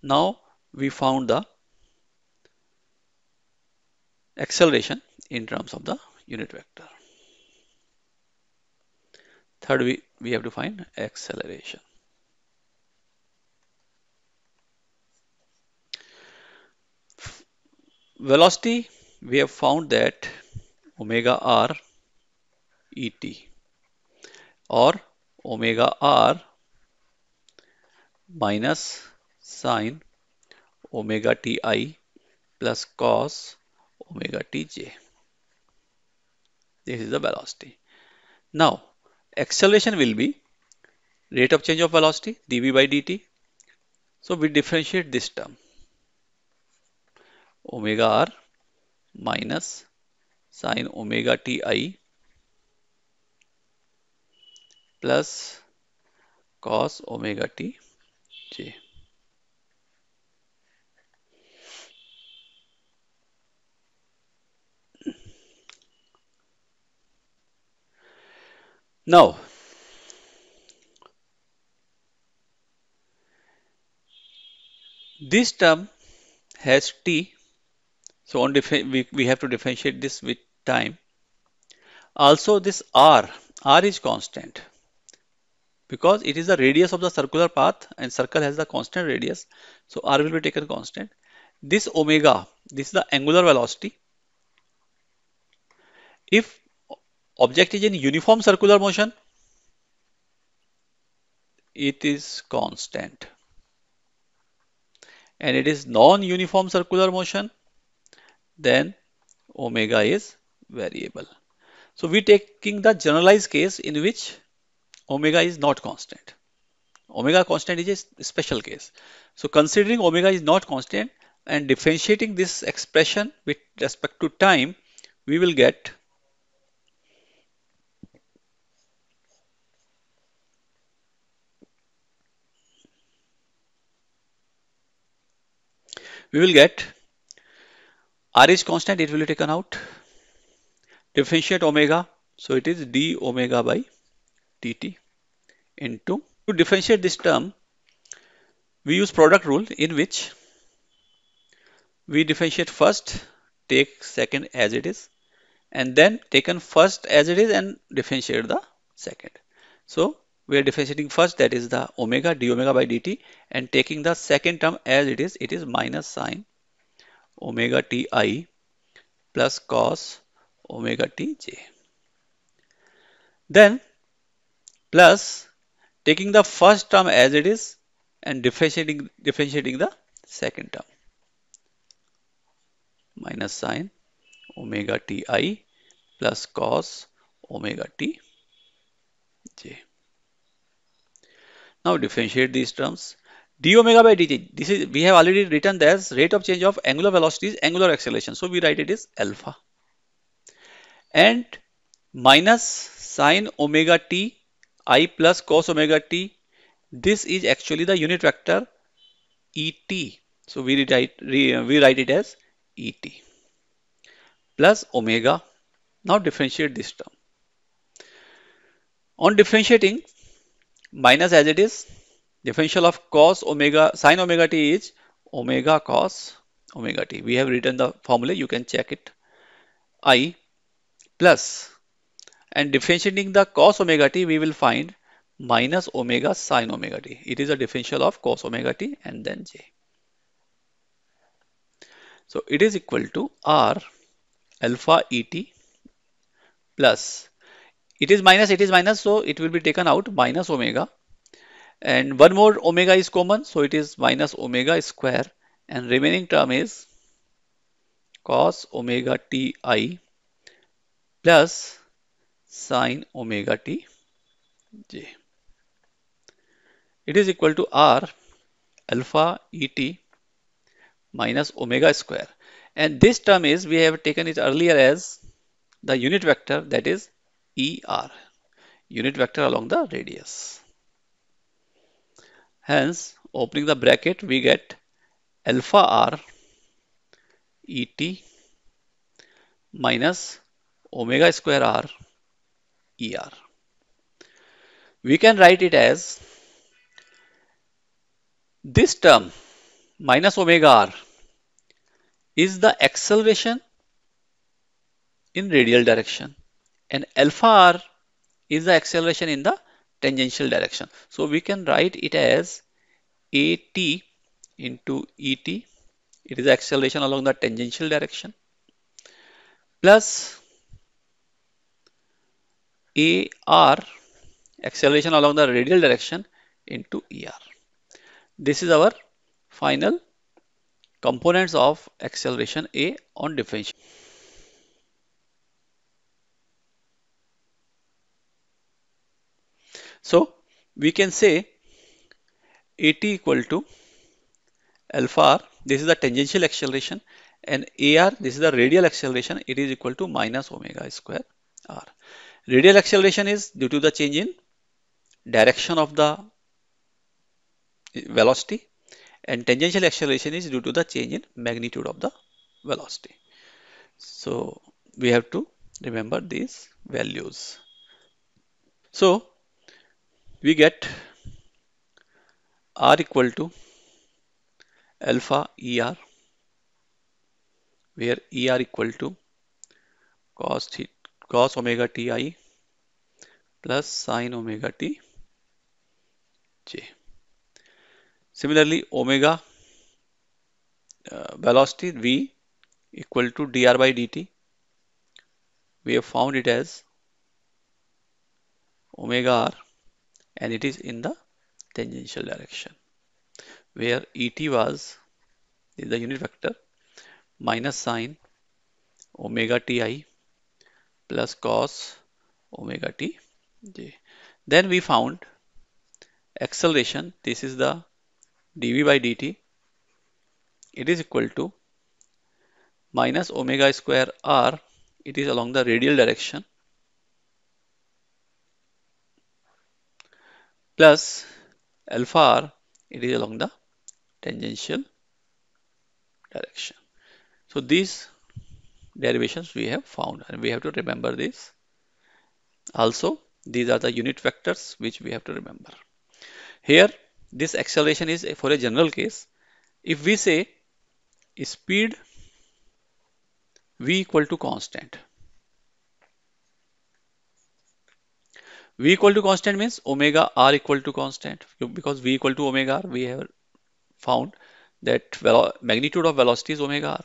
Now we found the acceleration in terms of the unit vector. Third, we have to find acceleration. Velocity, we have found that omega r et or omega r minus sine omega ti plus cos omega tj. This is the velocity. Now, acceleration will be rate of change of velocity dv by dt. So we differentiate this term omega r minus sine omega ti plus cos omega tj. Now, this term has t, so we have to differentiate this with time. Also, this r is constant because it is the radius of the circular path and circle has the constant radius. So r will be taken constant. This omega, this is the angular velocity. If object is in uniform circular motion, it is constant. And it is non-uniform circular motion, then omega is variable. So we taking the generalized case in which omega is not constant. Omega constant is a special case. So considering omega is not constant and differentiating this expression with respect to time, we will get r is constant, it will be taken out. Differentiate omega, so it is d omega by dt into, to differentiate this term, we use product rule in which we differentiate first, take second as it is, and then taken first as it is and differentiate the second. So we are differentiating first, that is the omega d omega by dt, and taking the second term as it is minus sine omega ti plus cos omega tj. Then plus taking the first term as it is and differentiating the second term minus sine omega ti plus cos omega tj. Now differentiate these terms. D omega by dt, this is, we have already written as rate of change of angular velocity is angular acceleration. So we write it as alpha. And minus sine omega t I plus cos omega t, this is actually the unit vector et. So we write it as et plus omega. Now differentiate this term. On differentiating, minus as it is, differential of cos omega sine omega t is omega cos omega t. We have written the formula, you can check it. I plus, and differentiating the cos omega t, we will find minus omega sine omega t. It is a differential of cos omega t and then j. So it is equal to r alpha et plus, it is minus, so it will be taken out, minus omega. And one more omega is common, so it is minus omega square, and remaining term is cos omega ti plus sine omega t j. It is equal to r alpha et minus omega square. And this term is, we have taken it earlier as the unit vector, that is er, unit vector along the radius. Hence, opening the bracket, we get alpha r et minus omega square r er. We can write it as this term minus omega r is the acceleration in radial direction, and alpha r is the acceleration in the tangential direction. So we can write it as at into et, it is the acceleration along the tangential direction, plus ar, acceleration along the radial direction, into er. This is our final components of acceleration A on differential. So we can say at equal to alpha r, this is the tangential acceleration, and ar, this is the radial acceleration, it is equal to minus omega square r. Radial acceleration is due to the change in direction of the velocity, and tangential acceleration is due to the change in magnitude of the velocity. So we have to remember these values. So we get r equal to alpha er, where er equal to cos omega ti plus sin omega t j. Similarly, omega velocity v equal to dr by dt, we have found it as omega r, and it is in the tangential direction, where et was, is the unit vector, minus sin omega ti plus cos omega t j. Then we found acceleration, this is the dv by dt, it is equal to minus omega square r, it is along the radial direction, plus alpha r, it is along the tangential direction. So these derivations we have found, and we have to remember this. Also, these are the unit vectors which we have to remember. Here, this acceleration is for a general case. If we say speed v equal to constant, v equal to constant means omega r equal to constant, because v equal to omega r, we have found that magnitude of velocity is omega r.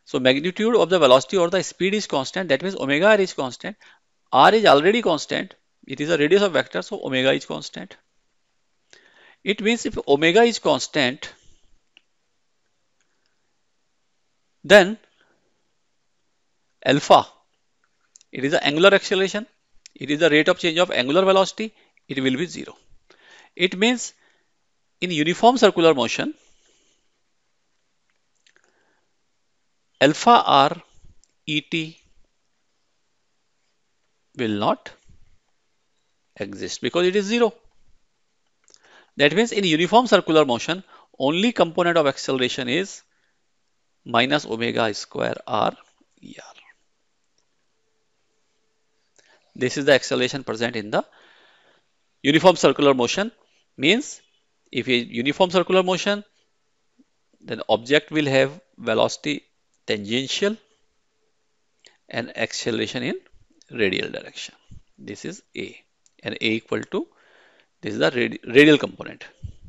So magnitude of the velocity or the speed is constant, that means omega r is constant. R is already constant, it is a radius of vector, so omega is constant. It means if omega is constant, then alpha, it is the angular acceleration, it is the rate of change of angular velocity, it will be 0. It means in uniform circular motion, alpha r et will not exist because it is 0. That means in uniform circular motion, only component of acceleration is minus omega square r er. This is the acceleration present in the uniform circular motion. Means if a uniform circular motion, then object will have velocity tangential and acceleration in radial direction. This is A, and A equal to, this is the radial component,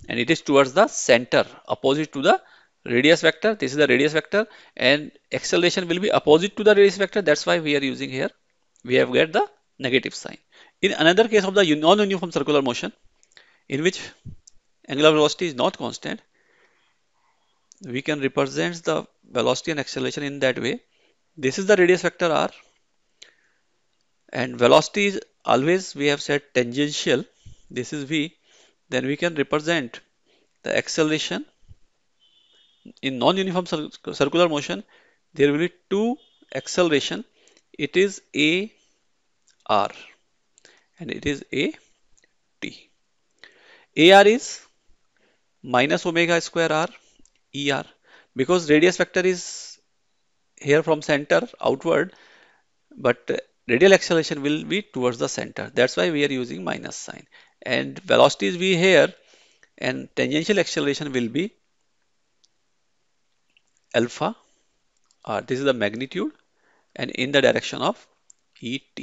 and it is towards the center, opposite to the radius vector. This is the radius vector, and acceleration will be opposite to the radius vector. That's why we are using here, we have got the negative sign. In another case of the non-uniform circular motion, in which angular velocity is not constant, we can represent the velocity and acceleration in that way. This is the radius vector r, and velocity is always, we have said, tangential. This is v. Then we can represent the acceleration in non-uniform circular motion. There will be two acceleration. It is a r and it is a t. ar is minus omega square r er, because radius vector is here from center outward, but radial acceleration will be towards the center. That's why we are using minus sign. And velocity is v here, and tangential acceleration will be alpha r. This is the magnitude and in the direction of et,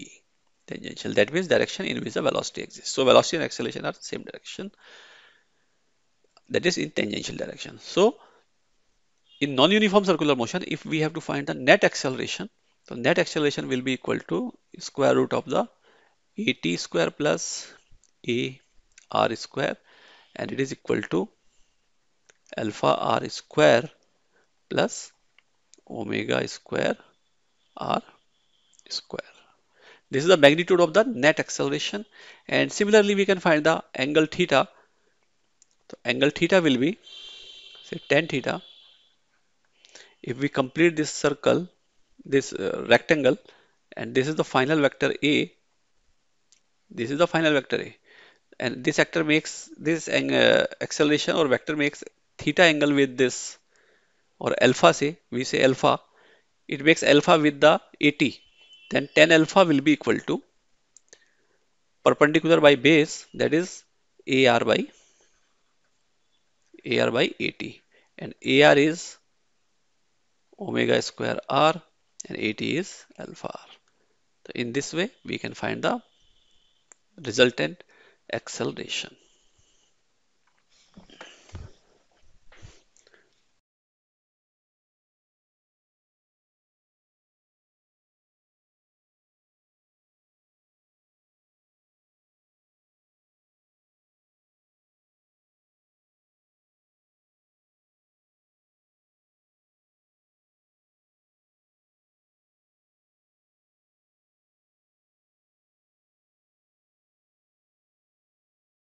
tangential. That means direction in which the velocity exists. So velocity and acceleration are the same direction, that is in tangential direction. So in non-uniform circular motion, if we have to find the net acceleration, the net acceleration will be equal to square root of the at square plus a r square, and it is equal to alpha r square plus omega square r square. This is the magnitude of the net acceleration, and similarly we can find the angle theta. So angle theta will be, say, tan theta. If we complete this circle, this rectangle, and this is the final vector A, this is the final vector A, and this actor makes this acceleration or vector makes theta angle with this, or alpha, say, we say alpha, it makes alpha with the AT, then tan alpha will be equal to perpendicular by base, that is AR by AT, and AR is omega square R and AT is alpha R. So in this way we can find the resultant acceleration.